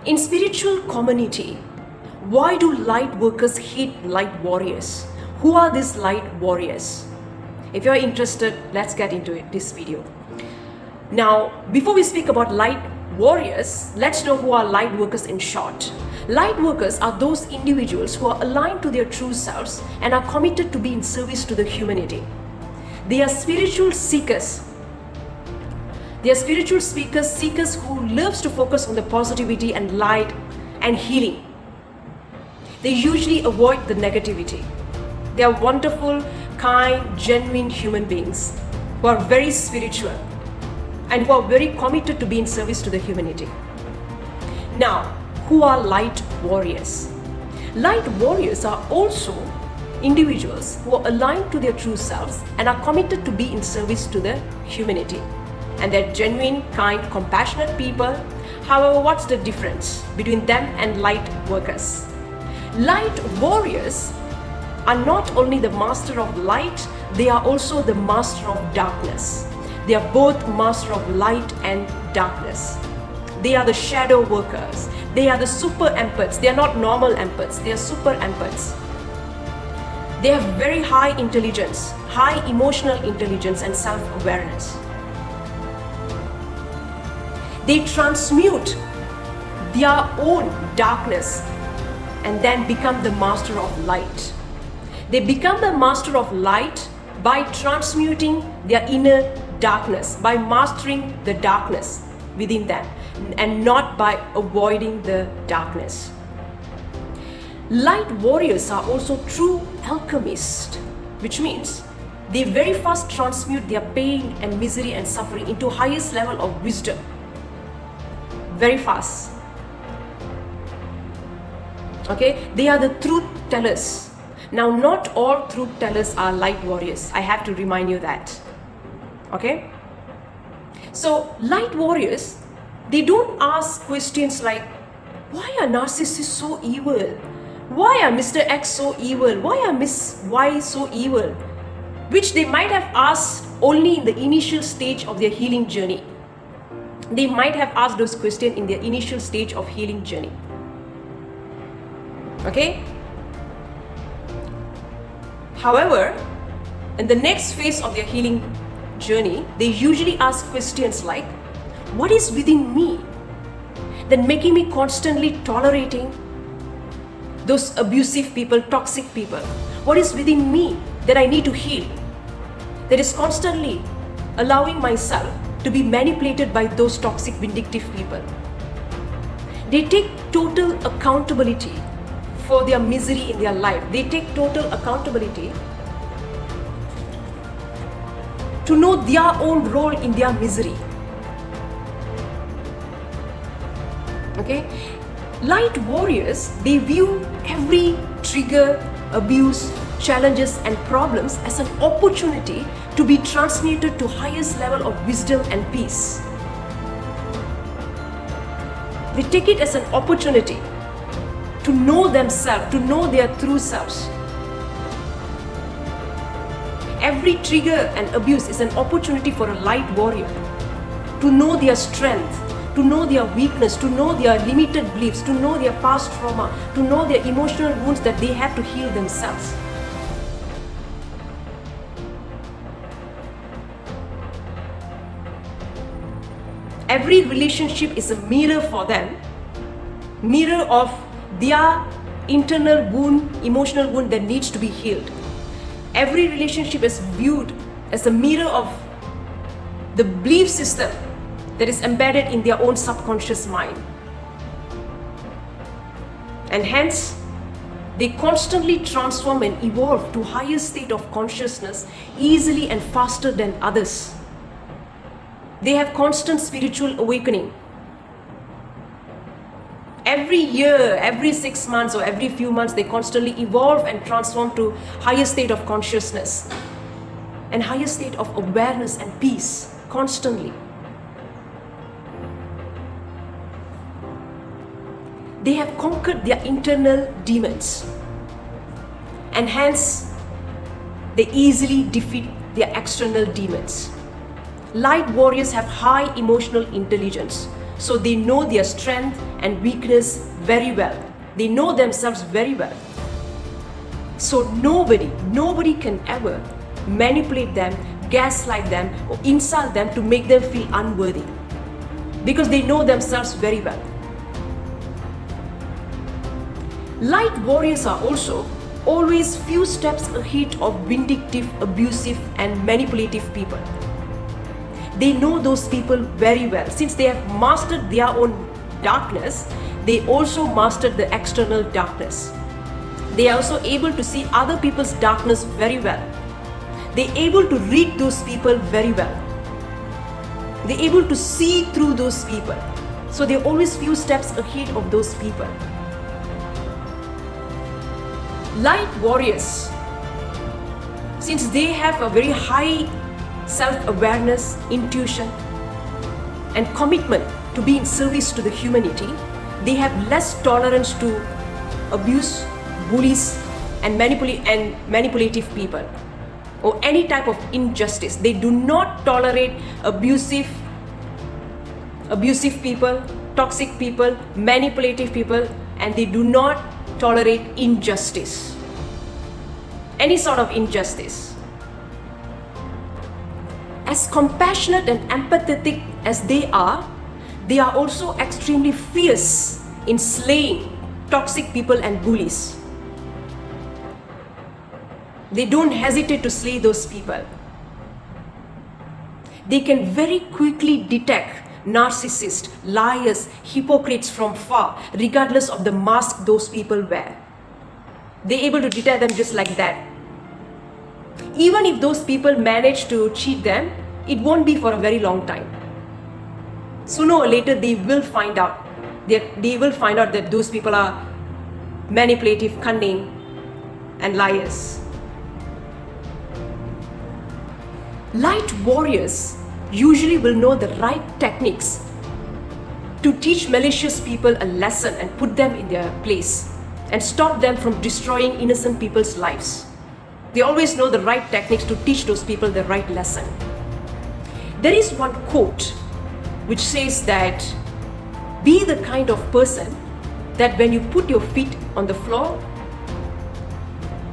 In spiritual community, why do light workers hate light warriors? Who are these light warriors? If you're interested, let's get into this video. Now, before we speak about light warriors, let's know who are light workers in short. Light workers are those individuals who are aligned to their true selves and are committed to be in service to the humanity. They are spiritual seekers. They are spiritual seekers who loves to focus on the positivity and light and healing. They usually avoid the negativity. They are wonderful, kind, genuine human beings who are very spiritual and who are very committed to be in service to the humanity. Now, who are light warriors? Light warriors are also individuals who are aligned to their true selves and are committed to be in service to the humanity. And they're genuine, kind, compassionate people. However, what's the difference between them and light workers? Light warriors are not only the master of light, they are also the master of darkness. They are both master of light and darkness. They are the shadow workers. They are the super empaths. They are not normal empaths. They are super empaths. They have very high intelligence, high emotional intelligence and self-awareness. They transmute their own darkness and then become the master of light. They become the master of light by transmuting their inner darkness, by mastering the darkness within them and not by avoiding the darkness. Light warriors are also true alchemists, which means they very fast transmute their pain and misery and suffering into highest level of wisdom. Very fast. Okay, they are the truth tellers. Now, not all truth tellers are light warriors. I have to remind you that. Okay? So, light warriors, they don't ask questions like, why are narcissists so evil? Why are Mr. X so evil? Why are Miss Y so evil? Which they might have asked only in the initial stage of their healing journey. They might have asked those questions in their initial stage of healing journey. Okay? However, in the next phase of their healing journey, they usually ask questions like, what is within me that making me constantly tolerating those abusive people, toxic people? What is within me that I need to heal? That is constantly allowing myself to be manipulated by those toxic, vindictive people. They take total accountability for their misery in their life. They take total accountability to know their own role in their misery. Okay? Light warriors, they view every trigger, abuse, challenges and problems as an opportunity to be transmuted to highest level of wisdom and peace. They take it as an opportunity to know themselves, to know their true selves. Every trigger and abuse is an opportunity for a light warrior to know their strength, to know their weakness, to know their limited beliefs, to know their past trauma, to know their emotional wounds that they have to heal themselves. Every relationship is a mirror for them, mirror of their internal wound, emotional wound that needs to be healed. Every relationship is viewed as a mirror of the belief system that is embedded in their own subconscious mind. And hence, they constantly transform and evolve to higher state of consciousness easily and faster than others. They have constant spiritual awakening. Every year, every 6 months or every few months, they constantly evolve and transform to higher state of consciousness and higher state of awareness and peace constantly. They have conquered their internal demons and hence they easily defeat their external demons. Light warriors have high emotional intelligence, so they know their strength and weakness very well. They know themselves very well. So nobody can ever manipulate them, gaslight them, or insult them to make them feel unworthy, because they know themselves very well. Light warriors are also always few steps ahead of vindictive, abusive, and manipulative people. They know those people very well. Since they have mastered their own darkness, they also mastered the external darkness. They are also able to see other people's darkness very well. They're able to read those people very well. They're able to see through those people. So they're always few steps ahead of those people. Light warriors, since they have a very high self-awareness, intuition, and commitment to be in service to the humanity, they have less tolerance to abuse, bullies, and manipulative people, or any type of injustice. They do not tolerate abusive people, toxic people, manipulative people, and they do not tolerate injustice, any sort of injustice. As compassionate and empathetic as they are also extremely fierce in slaying toxic people and bullies. They don't hesitate to slay those people. They can very quickly detect narcissists, liars, hypocrites from far, regardless of the mask those people wear. They're able to detect them just like that. Even if those people manage to cheat them, it won't be for a very long time. Sooner or later, they will find out. They will find out that those people are manipulative, cunning, and liars. Light warriors usually will know the right techniques to teach malicious people a lesson and put them in their place and stop them from destroying innocent people's lives. They always know the right techniques to teach those people the right lesson. There is one quote which says that, be the kind of person that when you put your feet on the floor,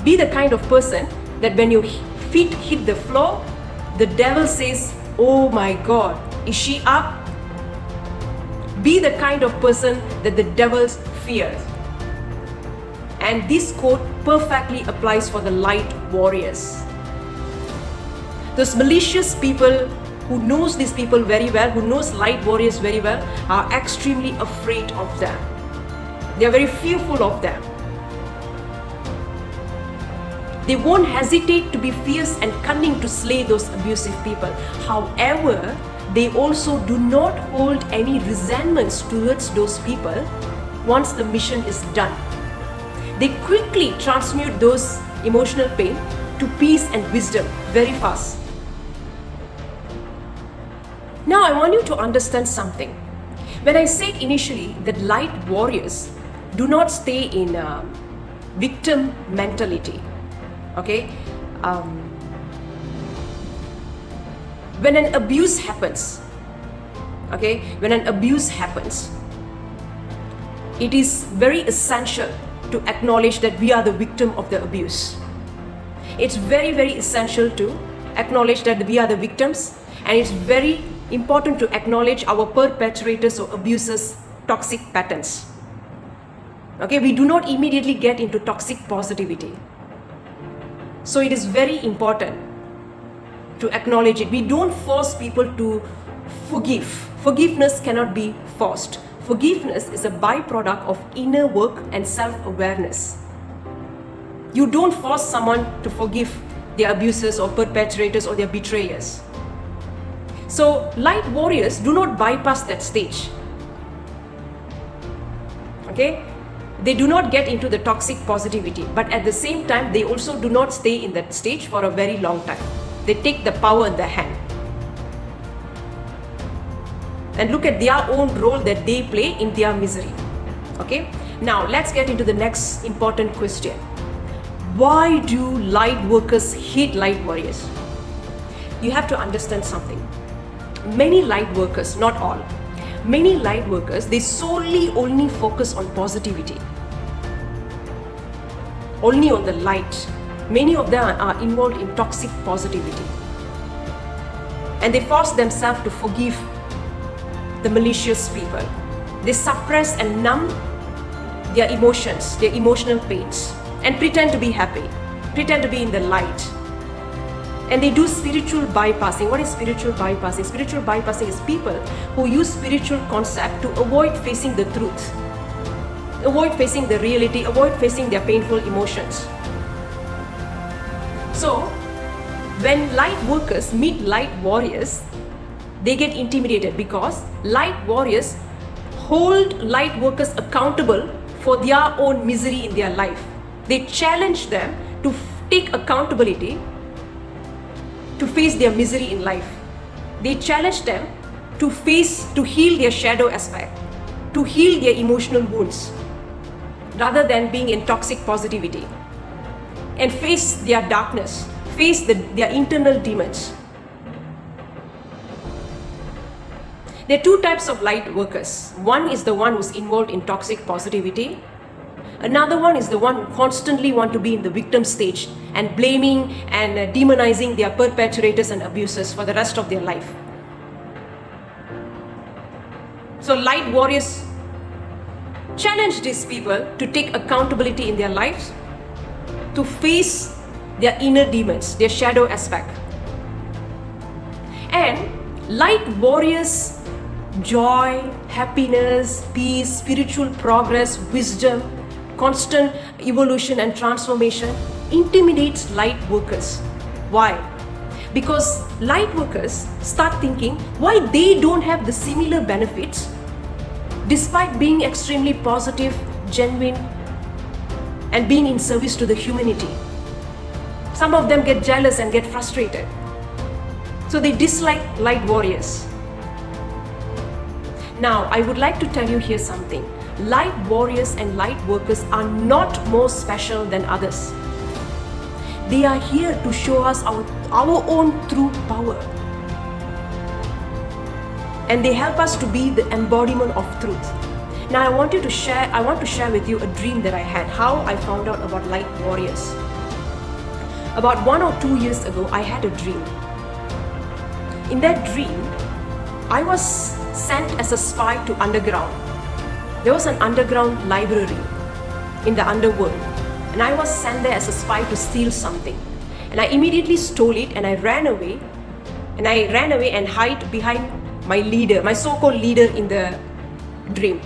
be the kind of person that when your feet hit the floor, the devil says, "Oh my God, is she up?" Be the kind of person that the devil fears. And this quote perfectly applies for the light warriors. Those malicious people who knows these people very well, who knows light warriors very well, are extremely afraid of them. They are very fearful of them. They won't hesitate to be fierce and cunning to slay those abusive people. However, they also do not hold any resentments towards those people once the mission is done. They quickly transmute those emotional pain to peace and wisdom very fast. Now I want you to understand something. When I said initially that light warriors do not stay in victim mentality, okay? When an abuse happens, it is very essential to acknowledge that we are the victim of the abuse. It's very, very essential to acknowledge that we are the victims, and it's very important to acknowledge our perpetrators or abusers' toxic patterns. Okay, we do not immediately get into toxic positivity. So it is very important to acknowledge it. We don't force people to forgive. Forgiveness cannot be forced. Forgiveness is a byproduct of inner work and self-awareness. You don't force someone to forgive their abusers or perpetrators or their betrayers. So light warriors do not bypass that stage. Okay? They do not get into the toxic positivity, but at the same time, they also do not stay in that stage for a very long time. They take the power in their hand and look at their own role that they play in their misery. Okay? Now, let's get into the next important question. Why do light workers hate light warriors? You have to understand something. Many light workers, not all, Many light workers, they solely only focus on positivity, only on the light. Many of them are involved in toxic positivity, and they force themselves to forgive the malicious people. They suppress and numb their emotions, their emotional pains, and pretend to be happy, pretend to be in the light. And they do spiritual bypassing. What is spiritual bypassing? Spiritual bypassing is people who use spiritual concept to avoid facing the truth, avoid facing the reality, avoid facing their painful emotions. So, when light workers meet light warriors, they get intimidated because light warriors hold light workers accountable for their own misery in their life. They challenge them to take accountability to face their misery in life. They challenge them to heal their shadow aspect, to heal their emotional wounds, rather than being in toxic positivity, and face their darkness, face their internal demons. There are two types of light workers. One is the one who's involved in toxic positivity. Another one is the one who constantly want to be in the victim stage and blaming and demonizing their perpetrators and abusers for the rest of their life. So light warriors challenge these people to take accountability in their lives, to face their inner demons, their shadow aspect. And light warriors' joy, happiness, peace, spiritual progress, wisdom, constant evolution and transformation intimidates light workers. Why? Because light workers start thinking why they don't have the similar benefits despite being extremely positive, genuine, and being in service to the humanity. Some of them get jealous and get frustrated. So they dislike light warriors. Now, I would like to tell you here something. Light warriors and light workers are not more special than others. They are here to show us our own true power. And they help us to be the embodiment of truth. Now I want to share with you a dream that I had, how I found out about light warriors. About 1 or 2 years ago, I had a dream. In that dream, I was sent as a spy to underground. There was an underground library in the underworld, and I was sent there as a spy to steal something. And I immediately stole it, and I ran away and hid behind my leader, my so-called leader in the dream.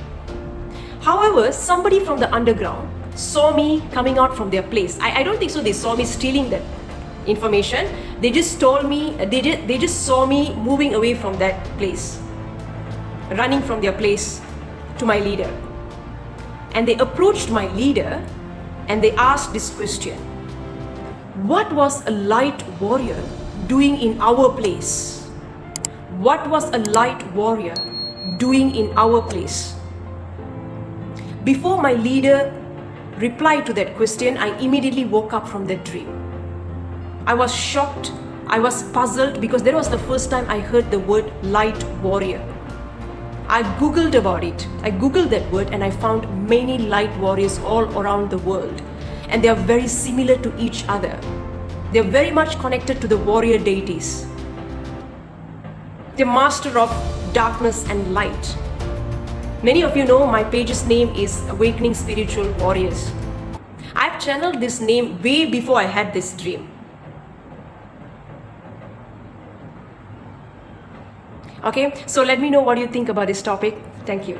However, somebody from the underground saw me coming out from their place. I don't think so they saw me stealing that information. They just told me, they just saw me moving away from that place, running from their place to my leader. And they approached my leader and they asked this question: what was a light warrior doing in our place? What was a light warrior doing in our place? Before my leader replied to that question, I immediately woke up from that dream. I was shocked, I was puzzled, because that was the first time I heard the word light warrior. I googled about it. I googled that word and I found many light warriors all around the world, and they are very similar to each other. They are very much connected to the warrior deities. The master of darkness and light. Many of you know my page's name is Awakening Spiritual Warriors. I've channeled this name way before I had this dream. Okay, so let me know what you think about this topic. Thank you.